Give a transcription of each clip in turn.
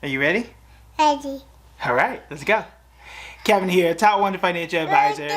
Are you ready? Ready. All right, let's go. Kevin here, top 1 financial advisor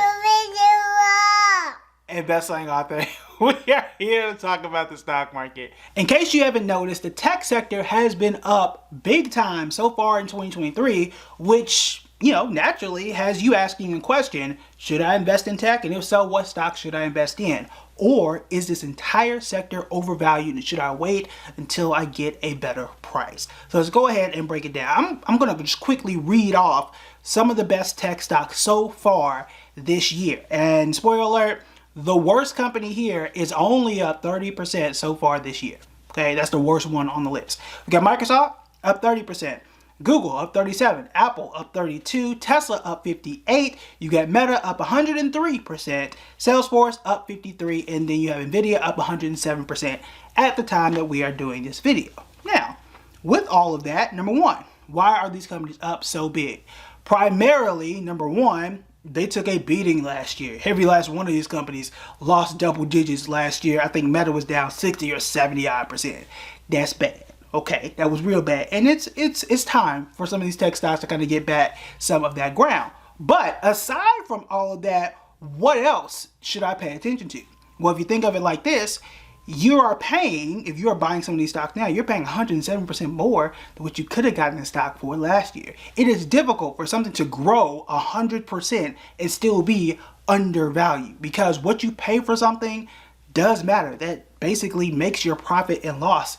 and best-selling author. We are here to talk about the stock market. In case you haven't noticed, the tech sector has been up big time so far in 2023, which, naturally has you asking a question, should I invest in tech? And if so, what stocks should I invest in? Or is this entire sector overvalued and should I wait until I get a better price? So let's go ahead and break it down. I'm going to just quickly read off some of the best tech stocks so far this year. And spoiler alert, the worst company here is only up 30% so far this year. Okay, that's the worst one on the list. We got Microsoft up 30%. Google up 37, Apple up 32, Tesla up 58, you got Meta up 103%, Salesforce up 53, and then you have Nvidia up 107% at the time that we are doing this video. Now, with all of that, number one, why are these companies up so big? Primarily, number one, they took a beating last year. Every last one of these companies lost double digits last year. I think Meta was down 60 or 70 odd percent. That's bad. Okay, that was real bad. And it's time for some of these tech stocks to kind of get back some of that ground. But aside from all of that, what else should I pay attention to? Well, if you think of it like this, you are paying, if you are buying some of these stocks now, you're paying 107% more than what you could have gotten in stock for last year. It is difficult for something to grow 100% and still be undervalued because what you pay for something does matter. That basically makes your profit and loss.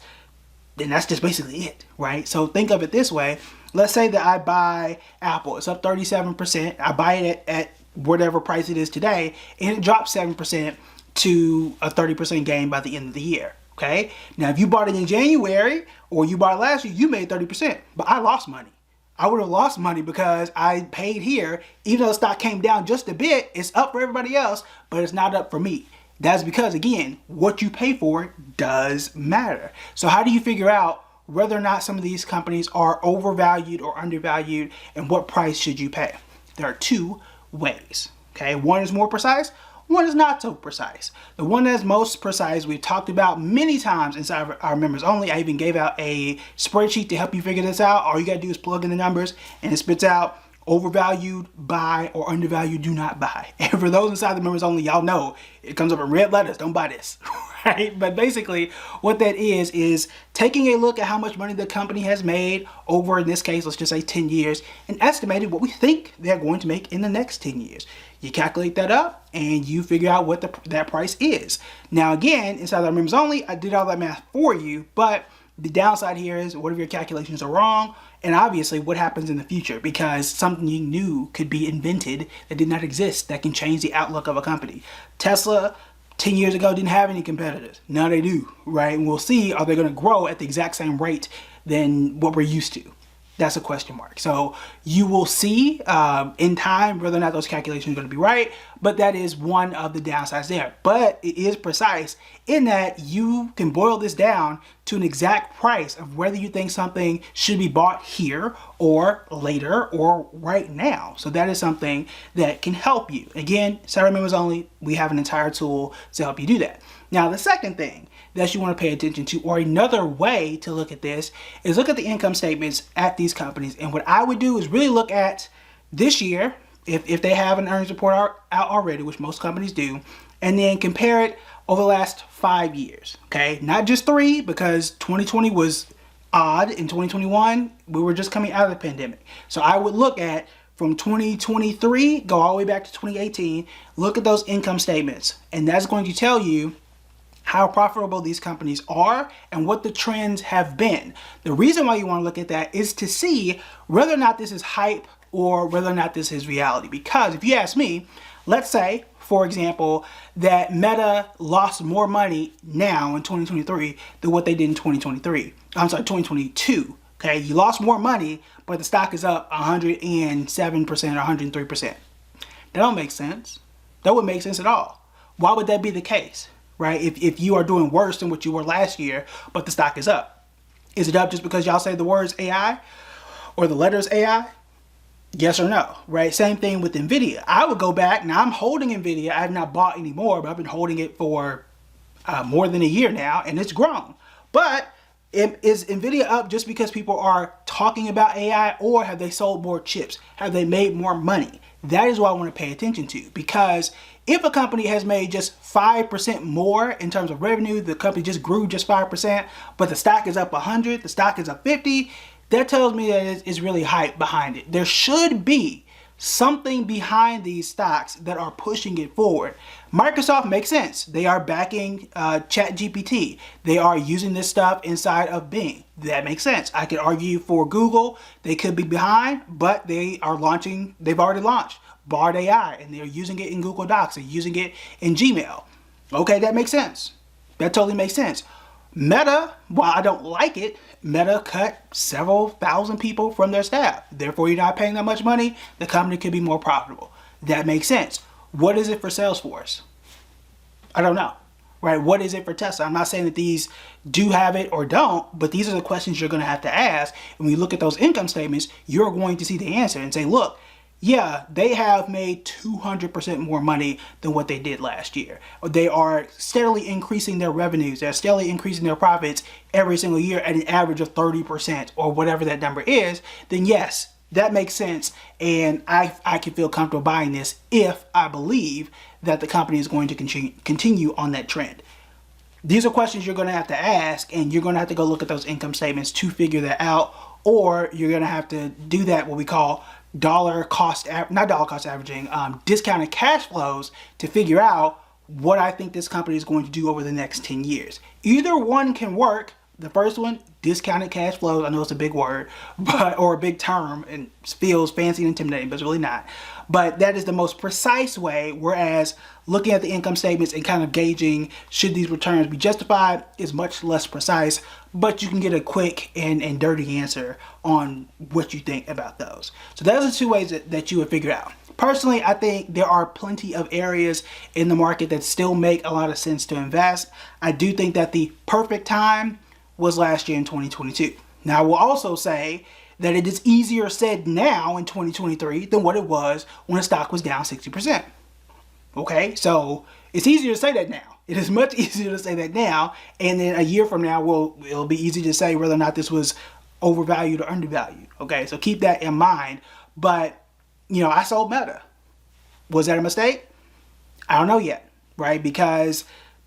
And that's just basically it, right? So think of it this way. Let's say that I buy Apple. It's up 37%. I buy it at whatever price it is today, and it drops 7% to a 30% gain by the end of the year, okay? Now, if you bought it in January or you bought it last year, you made 30%, but I lost money. I would have lost money because I paid here, even though the stock came down just a bit, it's up for everybody else, but it's not up for me. That's because, again, what you pay for does matter. So how do you figure out whether or not some of these companies are overvalued or undervalued and what price should you pay? There are two ways, okay? One is more precise, one is not so precise. The one that's most precise, we've talked about many times inside of our members only. I even gave out a spreadsheet to help you figure this out. All you gotta do is plug in the numbers and it spits out overvalued, buy, or undervalued, do not buy. And for those inside the members only, y'all know it comes up in red letters, don't buy this, right? But basically what that is taking a look at how much money the company has made over, in this case, let's just say 10 years, and estimating what we think they're going to make in the next 10 years. You calculate that up and you figure out what that price is. Now again, inside our members only, I did all that math for you, but the downside here is what if your calculations are wrong? And obviously what happens in the future, because something new could be invented that did not exist that can change the outlook of a company. Tesla 10 years ago didn't have any competitors. Now they do, right? And we'll see, are they going to grow at the exact same rate than what we're used to? That's a question mark. So you will see in time whether or not those calculations are going to be right, but that is one of the downsides there. But it is precise in that you can boil this down to an exact price of whether you think something should be bought here or later or right now. So that is something that can help you. Again, Saturday members only, we have an entire tool to help you do that. Now, the second thing that you want to pay attention to, or another way to look at this, is look at the income statements at these companies. And what I would do is really look at this year, if they have an earnings report out already, which most companies do, and then compare it over the last 5 years, okay? Not just 3, because 2020 was odd. In 2021, we were just coming out of the pandemic. So I would look at from 2023, go all the way back to 2018, look at those income statements. And that's going to tell you how profitable these companies are and what the trends have been. The reason why you want to look at that is to see whether or not this is hype or whether or not this is reality. Because if you ask me, let's say, for example, that Meta lost more money now in 2023 than what they did in 2022. Okay, you lost more money, but the stock is up 107% or 103%. That don't make sense. That wouldn't make sense at all. Why would that be the case? Right? If you are doing worse than what you were last year, but the stock is up. Is it up just because y'all say the words AI or the letters AI? Yes or no, right? Same thing with Nvidia. I would go back, now I'm holding Nvidia. I have not bought any more, but I've been holding it for more than a year now, and it's grown. But Is Nvidia up just because people are talking about AI, or have they sold more chips? Have they made more money? That is what I want to pay attention to, because if a company has made just 5% more in terms of revenue, the company just grew just 5%, but the stock is up 100, the stock is up 50, that tells me that it's really hype behind it. There should be something behind these stocks that are pushing it forward. Microsoft makes sense. They are backing ChatGPT. They are using this stuff inside of Bing. That makes sense. I could argue for Google. They could be behind, but they are launching. They've already launched Bard AI, and they're using it in Google Docs. They're using it in Gmail. Okay, that makes sense. That totally makes sense. Meta, while I don't like it, Meta cut several thousand people from their staff. Therefore, you're not paying that much money. The company could be more profitable. That makes sense. What is it for Salesforce? I don't know. Right? What is it for Tesla? I'm not saying that these do have it or don't, but these are the questions you're going to have to ask. And when you look at those income statements, you're going to see the answer and say, look, yeah, they have made 200% more money than what they did last year. They are steadily increasing their revenues. They're steadily increasing their profits every single year at an average of 30% or whatever that number is. Then yes, that makes sense. And I can feel comfortable buying this if I believe that the company is going to continue on that trend. These are questions you're going to have to ask, and you're going to have to go look at those income statements to figure that out, or you're going to have to do that, what we call not dollar cost averaging, discounted cash flows, to figure out what I think this company is going to do over the next 10 years. Either one can work. The first one, discounted cash flows, I know it's a big word, or a big term, and feels fancy and intimidating, but it's really not. But that is the most precise way, whereas looking at the income statements and kind of gauging should these returns be justified is much less precise, but you can get a quick and dirty answer on what you think about those. So those are two ways that you would figure out. Personally, I think there are plenty of areas in the market that still make a lot of sense to invest. I do think that the perfect time was last year in 2022. Now, I will also say that it is easier said now in 2023 than what it was when the stock was down 60%. Okay, so it's easier to say that now. It is much easier to say that now, and then a year from now, it'll be easy to say whether or not this was overvalued or undervalued. Okay, so keep that in mind. But, I sold Meta. Was that a mistake? I don't know yet, right? Because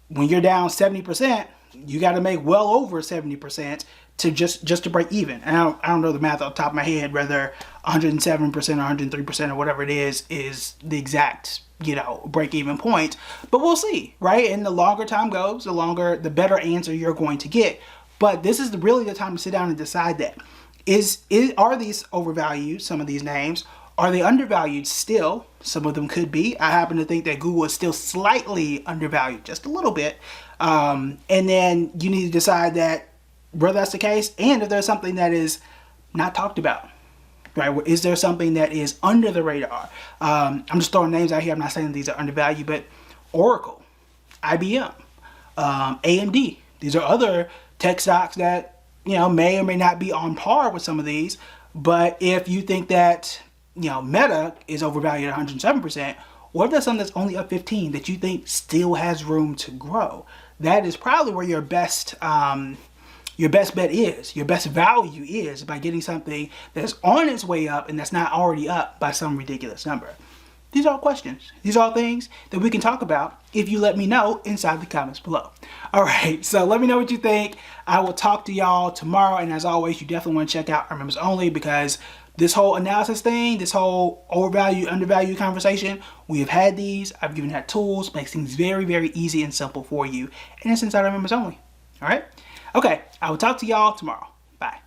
when you're down 70%, you got to make well over 70% to just to break even. And I don't know the math off the top of my head, whether 107% or 103% or whatever it is the exact, break even point. But we'll see, right? And the longer time goes, the better answer you're going to get. But this is really the time to sit down and decide that. Are these overvalued, some of these names? Are they undervalued still? Some of them could be. I happen to think that Google is still slightly undervalued, just a little bit. And then you need to decide that whether that's the case, and if there's something that is not talked about, right? Is there something that is under the radar? I'm just throwing names out here. I'm not saying these are undervalued, but Oracle, IBM, AMD. These are other tech stocks that, may or may not be on par with some of these. But if you think that, Meta is overvalued at 107%, what if there's something that's only up 15 that you think still has room to grow? That is probably where your best bet is, your best value is, by getting something that's on its way up and that's not already up by some ridiculous number. These are all questions. These are all things that we can talk about if you let me know inside the comments below. All right, so let me know what you think. I will talk to y'all tomorrow, and as always, you definitely want to check out our members only, because this whole analysis thing, this whole overvalued, undervalued conversation, we have had these. I've given that tools, makes things very, very easy and simple for you, and it's inside our members only. All right? Okay, I will talk to y'all tomorrow. Bye.